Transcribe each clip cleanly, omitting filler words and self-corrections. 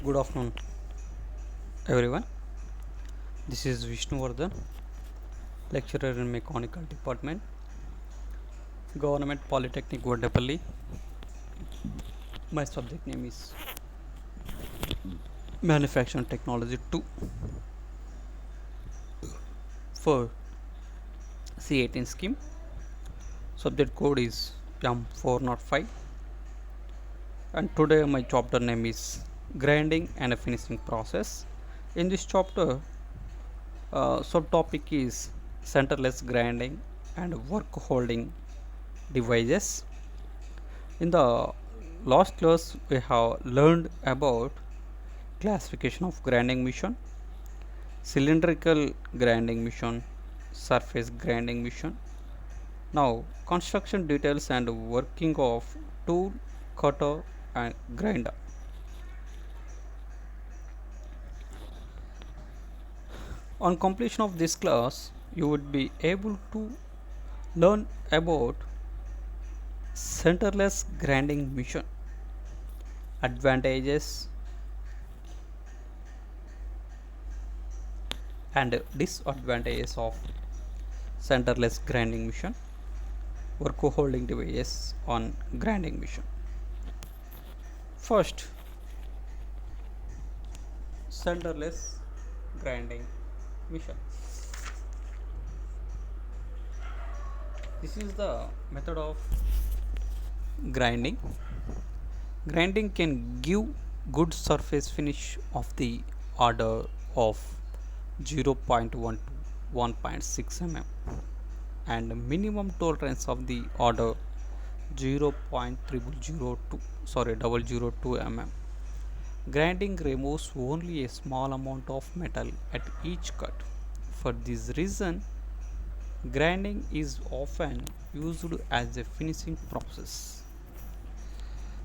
Good afternoon, everyone. This is Vishnuvardhan, lecturer in Mechanical Department, Government Polytechnic Vadapalli. My subject name is Manufacturing Technology 2 for C18 scheme. Subject code is M405, and today my chapter name is Grinding and Finishing Process. In this chapter, subtopic is centerless grinding and work holding devices. In the last class, we have learned about classification of grinding machine, cylindrical grinding machine, surface grinding machine. Now, construction details and working of tool, cutter, and grinder. On completion of this class, you would be able to learn about centerless grinding machine, advantages and disadvantages of centerless grinding machine, work holding devices on grinding machine. First, centerless grinding machine. This is the method of grinding. Grinding can give good surface finish of the order of 0.1 to 1.6 mm and minimum tolerance of the order 0.002 mm. Grinding removes only a small amount of metal at each cut. For this reason, grinding is often used as a finishing process.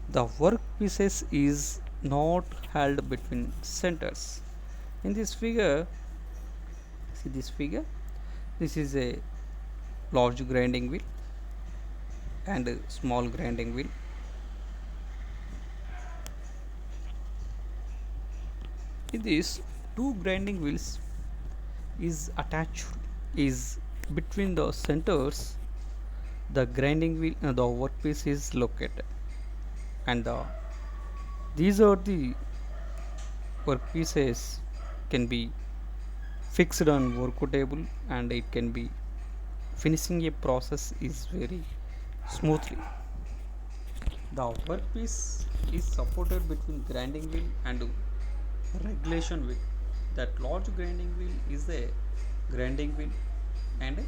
The workpieces is not held between centers. In this figure, see this figure, this is a large grinding wheel and a small grinding wheel. In these two grinding wheels is attached is between the centers. The grinding wheel the workpiece is located, and these are the workpieces can be fixed on work table, and it can be finishing a process is very smoothly. The workpiece is supported between grinding wheel and regulation wheel. That large grinding wheel is a grinding wheel, and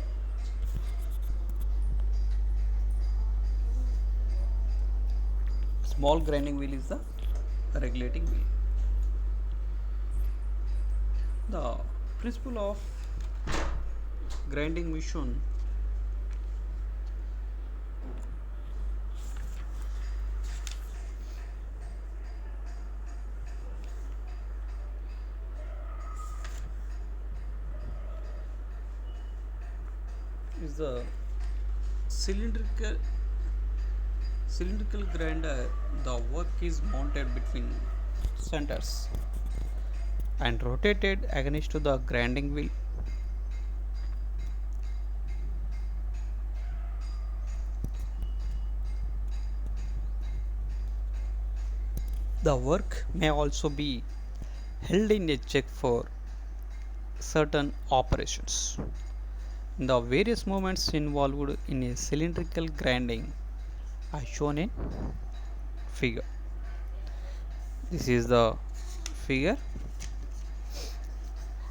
small grinding wheel is the regulating wheel. The principle of grinding machine is the cylindrical grinder. The work is mounted between centers and rotated against the grinding wheel. The work may also be held in a check for certain operations. The various movements involved in a cylindrical grinding are shown in figure. This is the figure.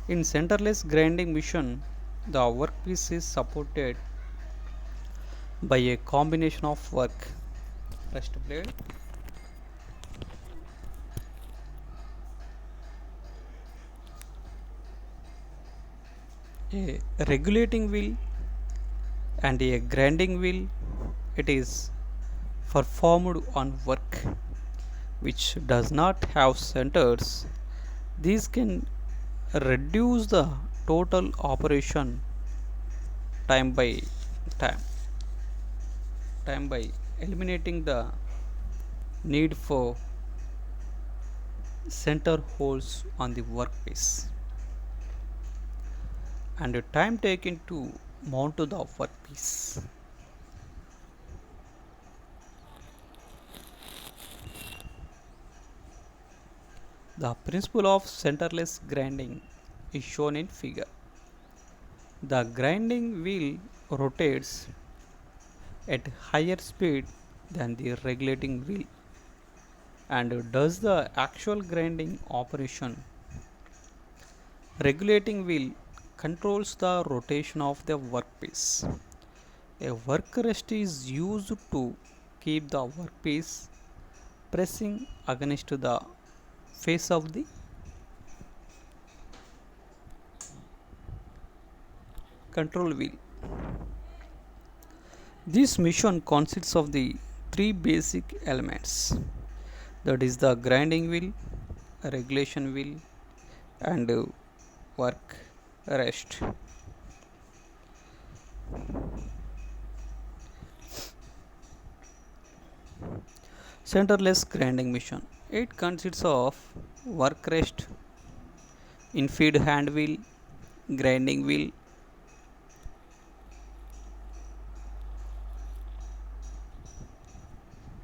In centerless grinding machine, the workpiece is supported by a combination of work rest blade, a regulating wheel, and a grinding wheel. It is performed on work which does not have centers. These can reduce the total operation time by time by eliminating the need for center holes on the workpiece and the time taken to mount to the workpiece. The principle of centerless grinding is shown in figure. The grinding wheel rotates at higher speed than the regulating wheel and does the actual grinding operation. Regulating wheel controls the rotation of the workpiece. A work rest is used to keep the workpiece pressing against the face of the control wheel. This mission consists of the three basic elements, that is the grinding wheel, regulation wheel and work rest. Centerless grinding mission. It consists of work rest, infeed hand wheel, grinding wheel,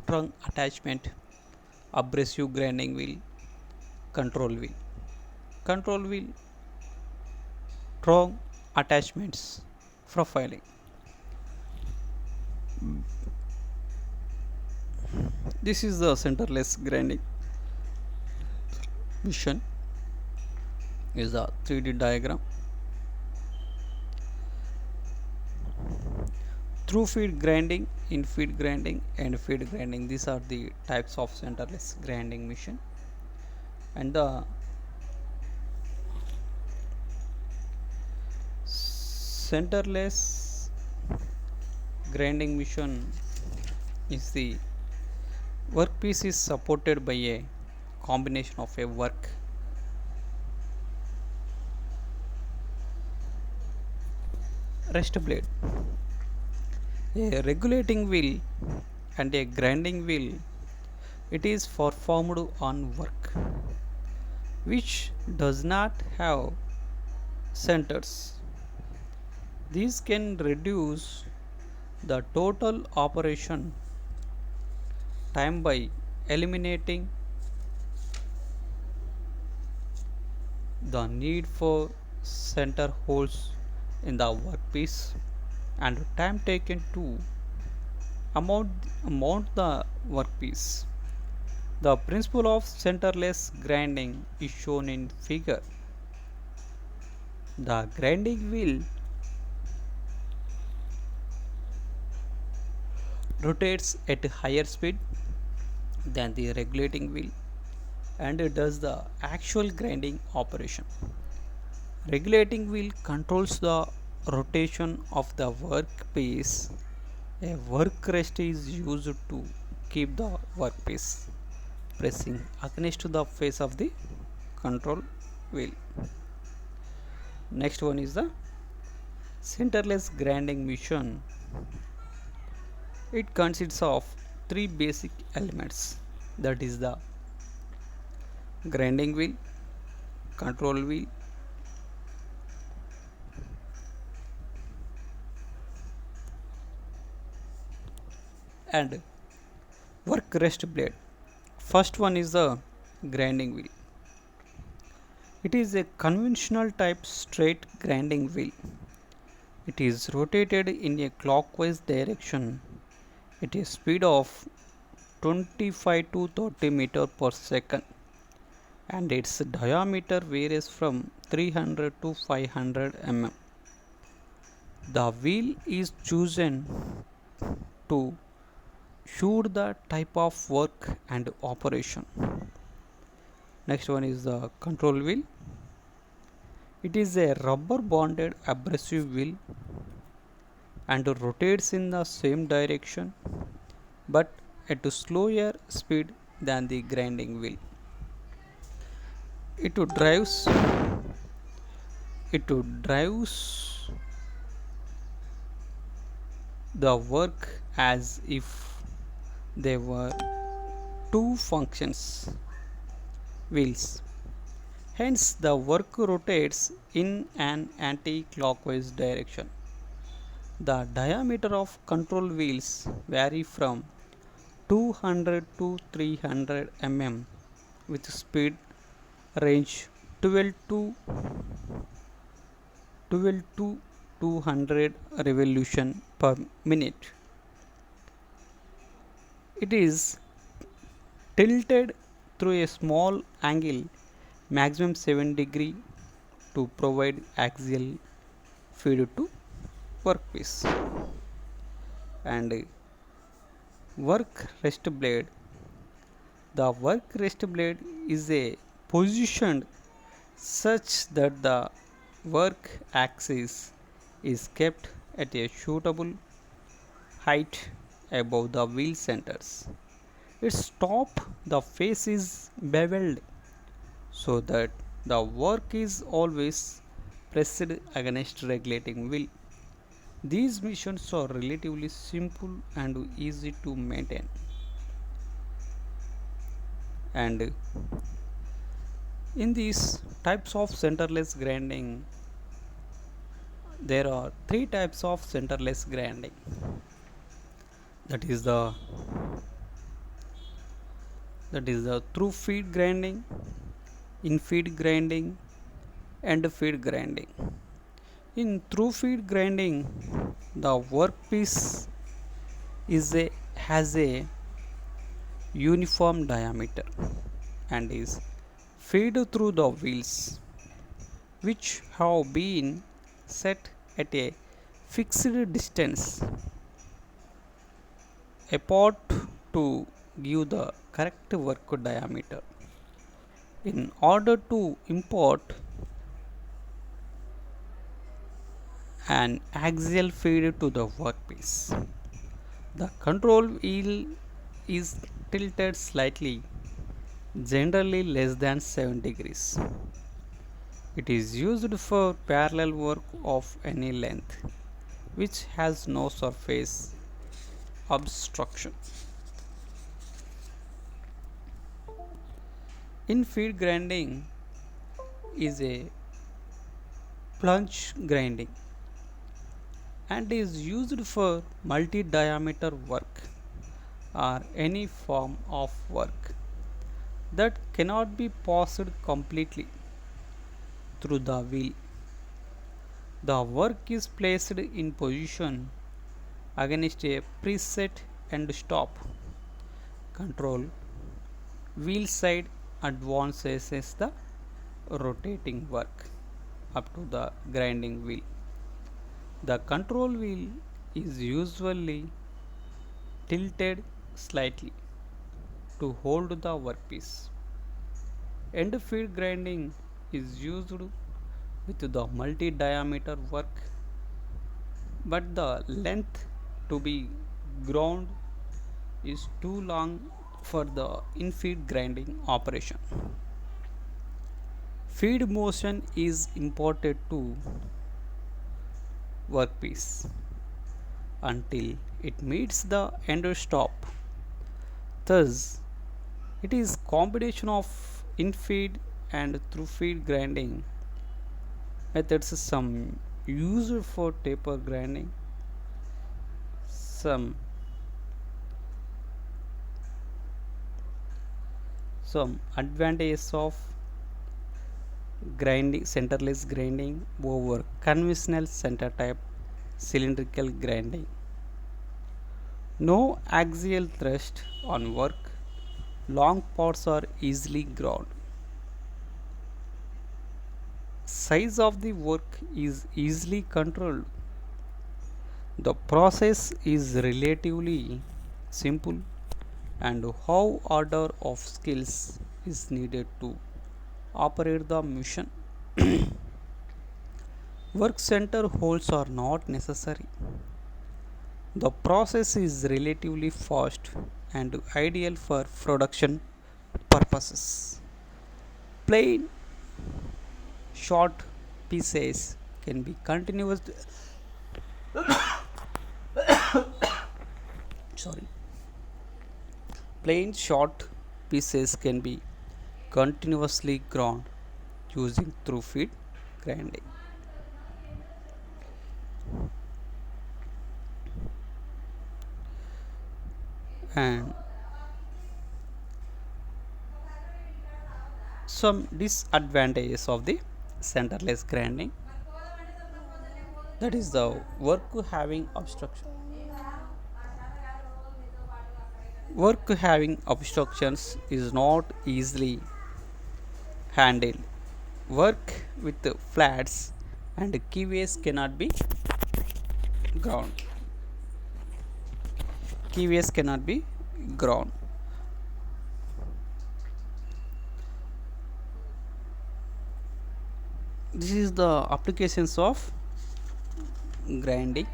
trunk attachment, abrasive grinding wheel, control wheel. Control wheel, trunk attachments, profiling. This is the centerless grinding mission. Is a 3D diagram. Through feed grinding, in feed grinding and feed grinding, these are the types of centerless grinding mission. And the centerless grinding mission is the workpiece is supported by a combination of a work rest blade, a regulating wheel and a grinding wheel. It is performed on work which does not have centers. These can reduce the total operation time by eliminating the need for center holes in the workpiece and time taken to mount the workpiece. The principle of centerless grinding is shown in figure. The grinding wheel rotates at a higher speed than the regulating wheel and it does the actual grinding operation. Regulating wheel controls the rotation of the workpiece. A work rest is used to keep the workpiece pressing against the face of the control wheel. Next one is the centerless grinding mission. It consists of three basic elements, that is the grinding wheel, control wheel and work rest blade. First one is the grinding wheel. It is a conventional type straight grinding wheel. It is rotated in a clockwise direction at a speed of 25 to 30 meter per second and its diameter varies from 300 to 500 mm. The wheel is chosen to suit the type of work and operation. Next one is the control wheel. It is a rubber bonded abrasive wheel and rotates in the same direction but at a slower speed than the grinding wheel. It drives the work as if there were two functions. wheels. Hence, the work rotates in an anti-clockwise direction. The diameter of control wheels vary from 200 to 300 mm with speed range 12 to 200 revolution per minute. It is tilted through a small angle maximum 7 degree to provide axial feed to workpiece. And work rest blade, the work rest blade is a positioned such that the work axis is kept at a suitable height above the wheel centers. Its top the face is beveled so that the work is always pressed against regulating wheel. These missions are relatively simple and easy to maintain. And in these types of centerless grinding, there are three types of centerless grinding. That is the through feed grinding, in feed grinding, and feed grinding. In through feed grinding, the workpiece has a uniform diameter and is fed through the wheels, which have been set at a fixed distance apart to give the correct work diameter. In order to import an axial feed to the workpiece, the control wheel is tilted slightly, generally less than 7 degrees. It is used for parallel work of any length which has no surface obstruction. In feed grinding is a plunge grinding and is used for multi-diameter work or any form of work that cannot be passed completely through the wheel. The work is placed in position against a preset end stop. Control wheel side advances the rotating work up to the grinding wheel. The control wheel is usually tilted slightly to hold the workpiece. End feed grinding is used with the multi diameter work, but the length to be ground is too long for the in feed grinding operation. Feed motion is imported to workpiece until it meets the end stop. Thus, it is combination of in feed and through feed grinding methods, some used for taper grinding, some advantages of grinding centerless grinding over conventional center type cylindrical grinding. No axial thrust on work. Long parts are easily ground. Size of the work is easily controlled. The process is relatively simple and how order of skills is needed to operate the machine. Work center holes are not necessary. The process is relatively fast and ideal for production purposes. Plain short pieces can be continuous sorry plain short pieces can be continuously ground using through feed grinding. And some disadvantages of the centerless grinding, that is the work having obstruction. Work having obstructions is not easily handled. Work with the flats and keyways cannot be ground. Keyways cannot be ground. This is the applications of grinding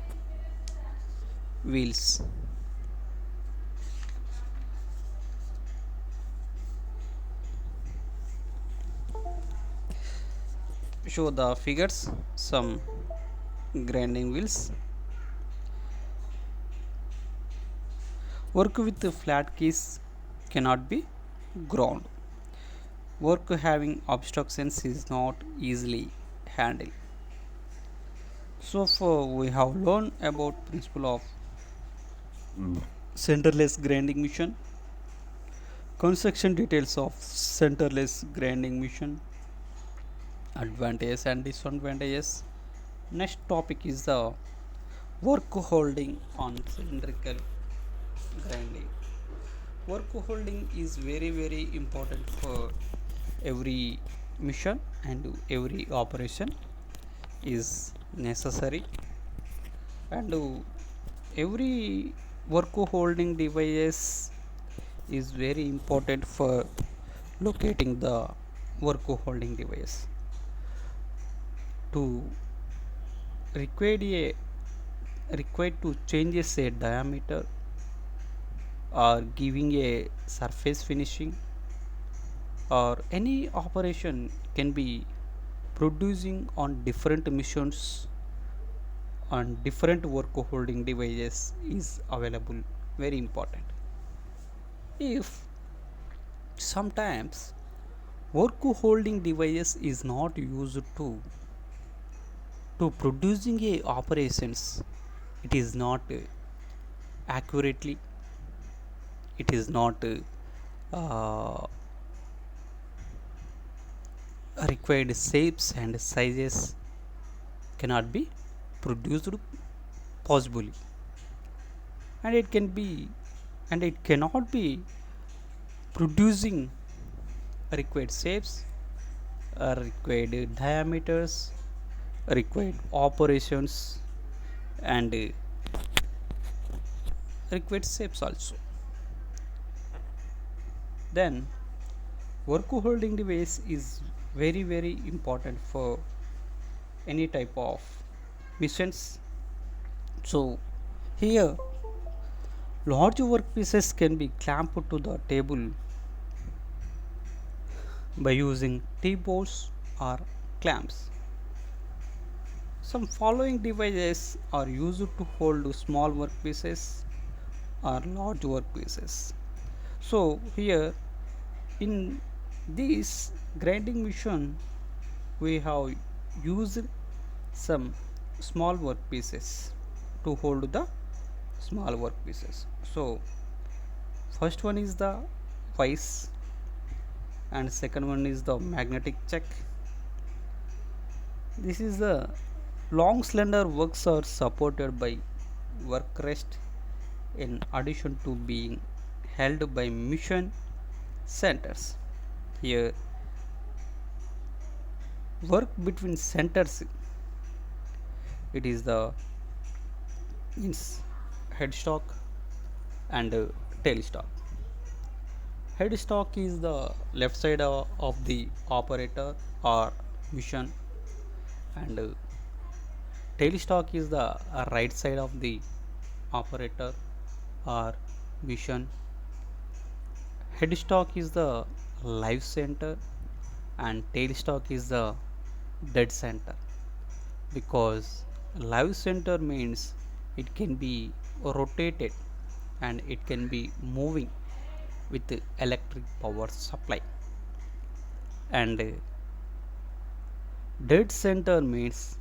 wheels. Show the figures, some grinding wheels. Work with flat keys cannot be ground. Work having obstructions is not easily handled. So far we have learned about principle of centerless grinding machine, construction details of centerless grinding machine, advantages and disadvantages. Next topic is the work holding on cylindrical grinding. Work holding is very important for every mission and every operation is necessary, and every work holding device is very important for locating the work holding device. To required a required to changes a diameter or giving a surface finishing, or any operation can be producing on different missions on different work holding devices is available, very important. If sometimes work holding device is not used to producing a operations, it is not accurately, it is not uh, required shapes and sizes cannot be produced possibly, and it can be, and it cannot be producing required shapes, required diameters, required operations, and required shapes also. Then work holding device is very important for any type of missions. So here large workpieces can be clamped to the table by using T-bolts or clamps. Some following devices are used to hold small workpieces or large workpieces. So here in this grinding machine we have used some small workpieces to hold the small workpieces. So first one is the vice, and second one is the magnetic check. This is the long slender works are supported by work rest in addition to being held by mission centers. Here work between centers, it is the means headstock and tailstock. Headstock is the left side of the operator or mission, and tailstock is the right side of the operator or mission. Headstock is the live center and tailstock is the dead center, because live center means it can be rotated and it can be moving with the electric power supply. And dead center means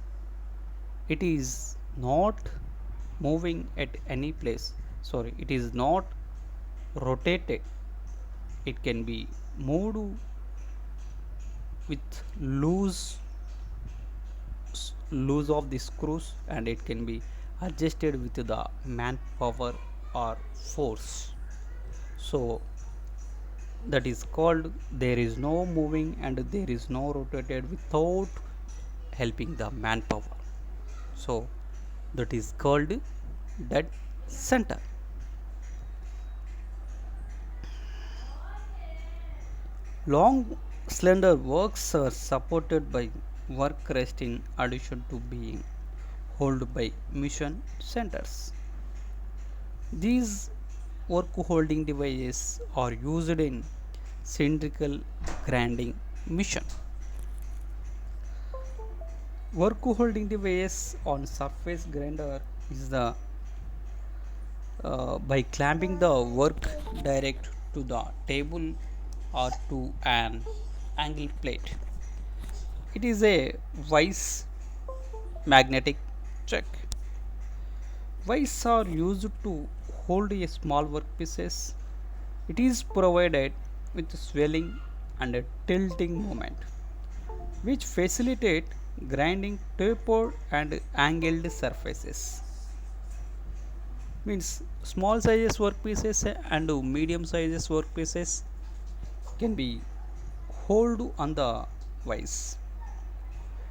it is not moving at any place. Sorry, it is not rotated. It can be moved with loose of the screws, and it can be adjusted with the manpower or force. So that is called there is no moving and there is no rotated without helping the manpower. So that is called dead center. Long slender works are supported by work rest in addition to being held by mission centers. These work holding devices are used in cylindrical grinding mission. Work holding device on surface grinder is the by clamping the work direct to the table or to an angle plate. It is a vice magnetic check. Vices are used to hold a small workpieces. It is provided with swelling and a tilting moment, which facilitate grinding tapered and angled surfaces. Means small sizes workpieces and medium sizes workpieces can be hold on the vise.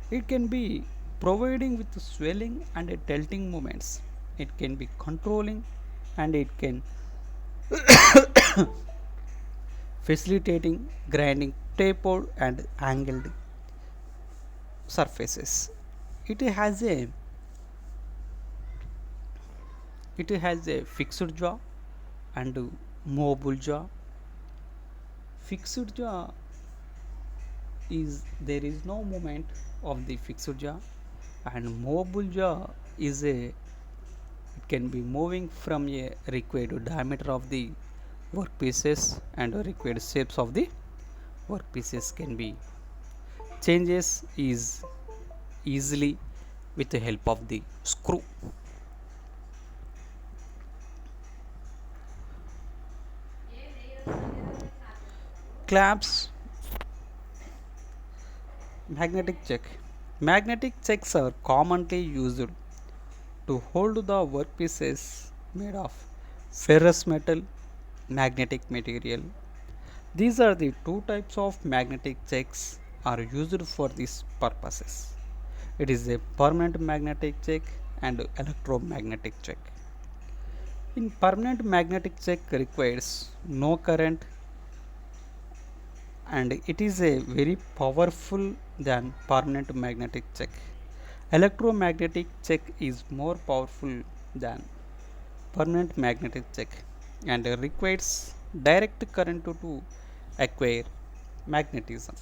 It can be providing with swelling and tilting moments. It can be controlling and it can facilitating grinding tapered and angled surfaces. It has a it has a fixed jaw and movable jaw. Fixed jaw is there is no movement of the fixed jaw, and movable jaw is a it can be moving from a required diameter of the workpieces, and required shapes of the workpieces can be changes is easily with the help of the screw. Clamps. Magnetic check. Magnetic checks are commonly used to hold the workpieces made of ferrous metal magnetic material. These are the two types of magnetic checks are used for these purposes. It is a permanent magnetic check and electromagnetic check. In permanent magnetic check requires no current, and it is a very powerful than permanent magnetic check. Electromagnetic check is more powerful than permanent magnetic check and requires direct current to acquire magnetism.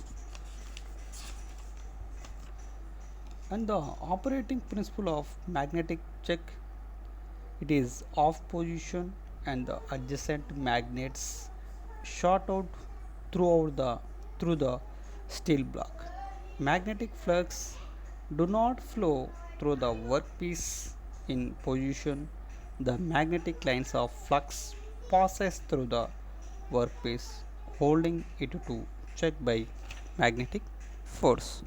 And the operating principle of magnetic check, it is off position and the adjacent magnets shot out through the steel block. Magnetic flux do not flow through the workpiece in position. The magnetic lines of flux passes through the workpiece, holding it to check by magnetic force.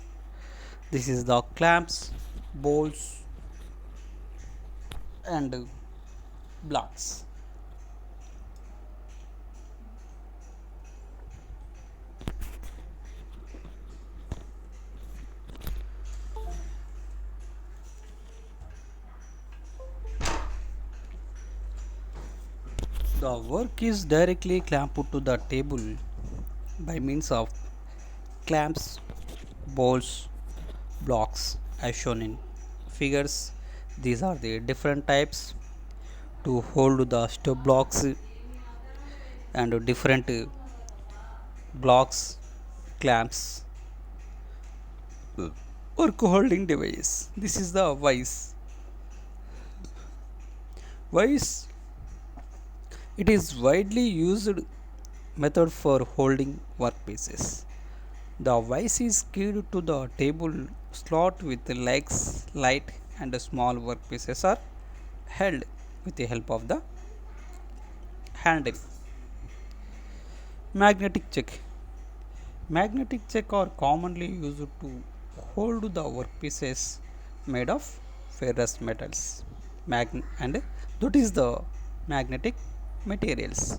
This is the clamps, bolts, and blocks. The work is directly clamped to the table by means of clamps, bolts, blocks as shown in figures. These are the different types to hold the stub blocks and different blocks, clamps, work holding device. This is the vise. Vise, it is widely used method for holding workpieces. The vice is keyed to the table slot with legs, light and small workpieces are held with the help of the handle. Magnetic check. Magnetic check are commonly used to hold the workpieces made of ferrous metals. And that is the magnetic materials.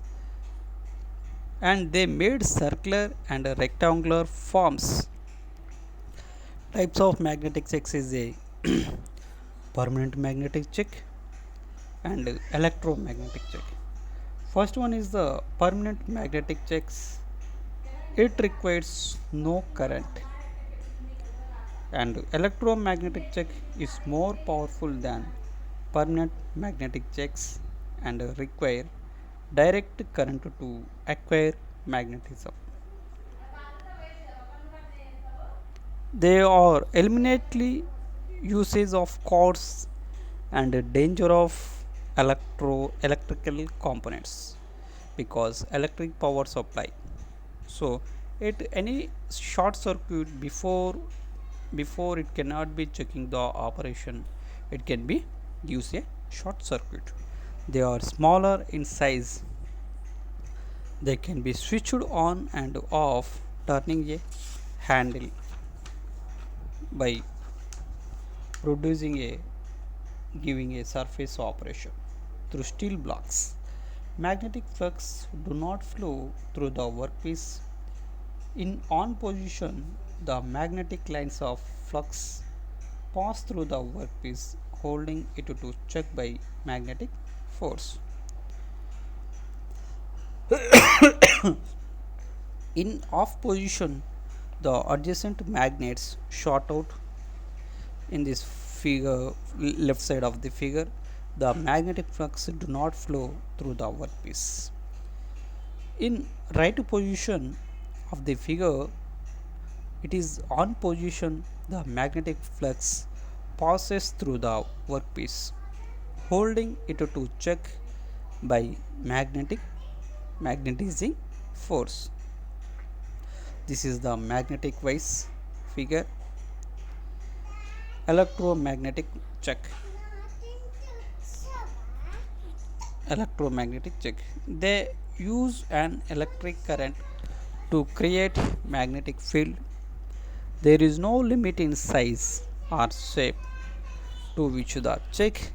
And they made circular and rectangular forms. Types of magnetic checks is a permanent magnetic check and electromagnetic check. First one is the permanent magnetic checks. It requires no current, and electromagnetic check is more powerful than permanent magnetic checks and require direct current to acquire magnetism. They are eliminately usage of coils and danger of electrical components because electric power supply. So at any short circuit before it cannot be checking the operation, it can be use a short circuit. They are smaller in size. They can be switched on and off turning a handle by producing a giving a surface operation through steel blocks. Magnetic flux do not flow through the workpiece. In on position, the magnetic lines of flux pass through the workpiece, holding it to check by magnetic force. In off position, the adjacent magnets short out. In this figure, left side of the figure, the magnetic flux do not flow through the workpiece. In right position of the figure, it is on position, the magnetic flux passes through the workpiece, holding it to check by magnetizing force. This is the magnetic vice figure. Electromagnetic check. Electromagnetic check. They use an electric current to create magnetic field. There is no limit in size or shape to which the check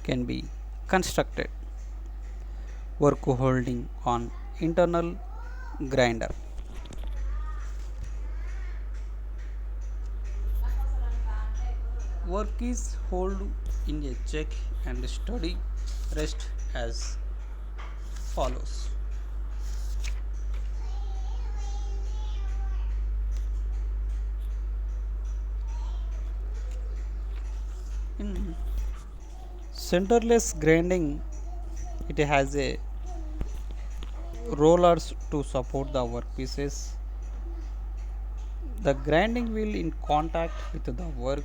can be constructed. Work holding on internal grinder. Work is held in a check and steady rest as follows. In centerless grinding, it has a rollers to support the workpieces. The grinding wheel in contact with the work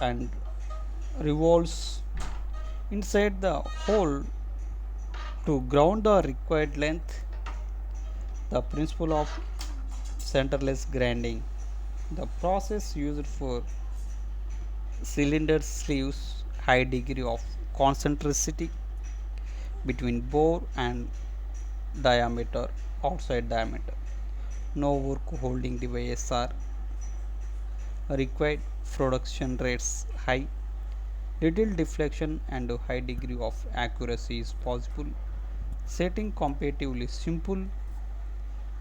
and revolves inside the hole to ground the required length. The principle of centerless grinding. The process used for cylinder sleeves high degree of concentricity between bore and diameter outside diameter. No work holding devices are required. Production rates high. Little deflection and high degree of accuracy is possible. Setting comparatively simple,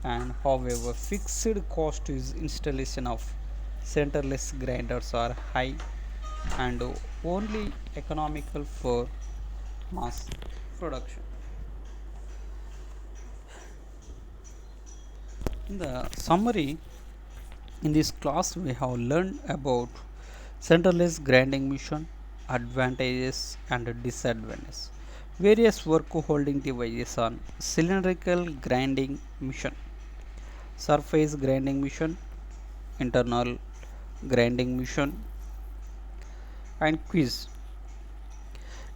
and however fixed cost is installation of centerless grinders are high and only economical for mass production. In the summary, in this class we have learned about centerless grinding machine, advantages and disadvantages, various work holding devices on cylindrical grinding machine, surface grinding machine, internal grinding machine, and quiz.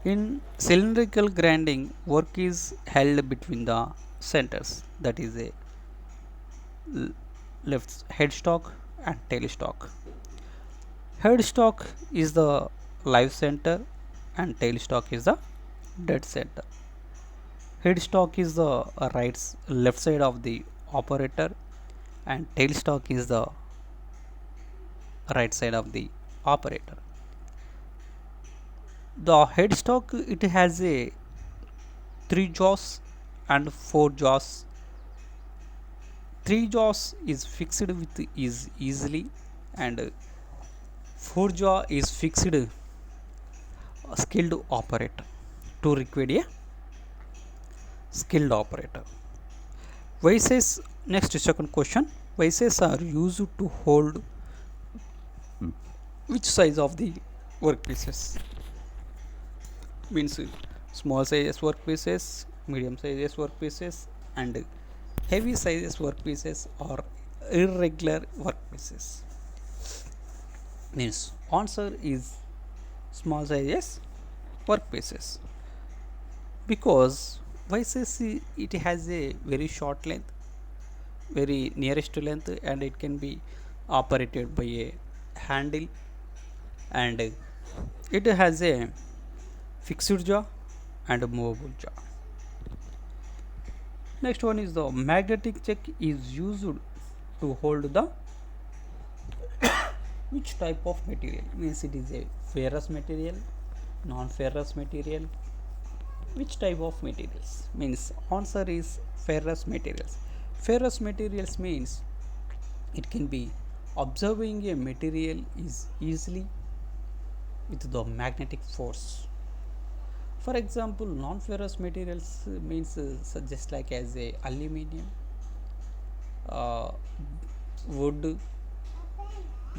In cylindrical grinding, work is held between the centers, that is a left headstock and tailstock. Headstock is the live center and tailstock is the dead center. Headstock is the left side of the operator and tailstock is the right side of the operator. The headstock it has a 3 jaws and 4 jaws. 3 jaws is fixed with is easily and 4 jaw is fixed a skilled operator to require a skilled operator. Vices, next second question, vices are used to hold which size of the workpieces? Means small sizes workpieces, medium sizes workpieces and heavy sizes workpieces or irregular workpieces. Means answer is small sizes workpieces because vices it has a very short length, very nearest length and it can be operated by a handle and it has a fixed jaw and a movable jaw. Next one is the magnetic check is used to hold the which type of material? Means it is a ferrous material, non-ferrous material. Which type of materials? Means answer is ferrous materials. Ferrous materials means it can be observing a material is easily with the magnetic force. For example, non-ferrous materials means just like as a aluminium, wood,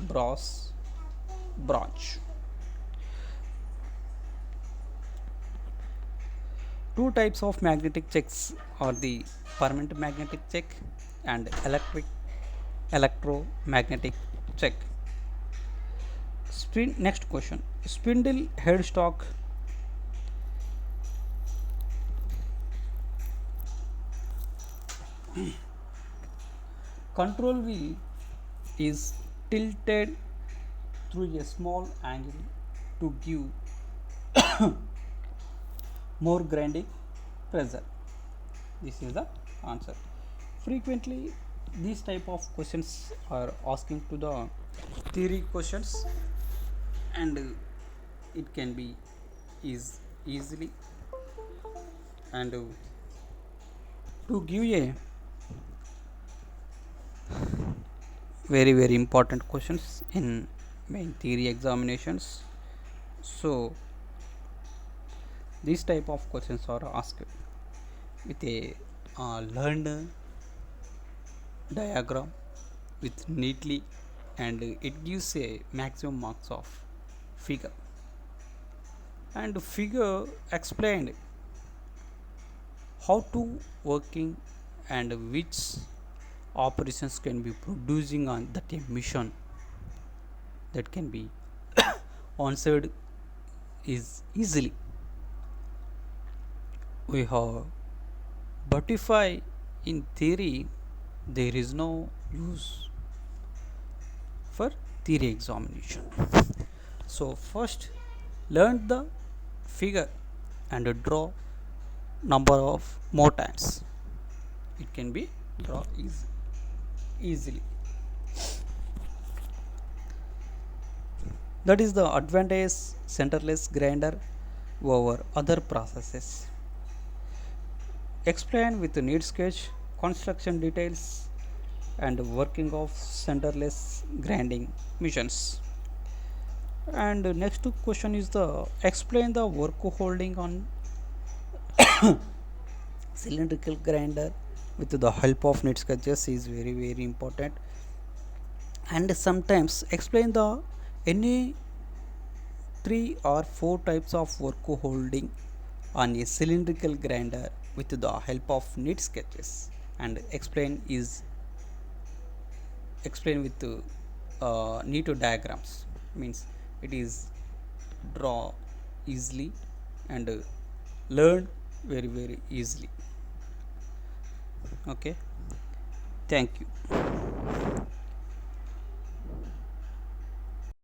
brass, bronze. Two types of magnetic checks are the permanent magnetic check and electromagnetic check. Next question, spindle headstock control wheel is tilted through a small angle to give more grinding pressure. This is the answer. Frequently these type of questions are asking to the theory questions and it can be easily and to give a very important questions in main theory examinations. So these type of questions are asked with a learned diagram with neatly and it gives a maximum marks of figure and figure explained how to working and which operations can be producing on that mission that can be answered is easily. We have butterfly in theory there is no use for theory examination. So first learn the figure and draw number of more times. It can be draw easily. That is the advantage centerless grinder over other processes. Explain with neat sketch, construction details and working of centerless grinding machines. And next question is the explain the work holding on cylindrical grinder with the help of neat sketches is very important. And sometimes explain the any 3 or 4 types of work holding on a cylindrical grinder with the help of neat sketches and explain with neat diagrams. Means it is draw easily and learn very easily. Okay, thank you.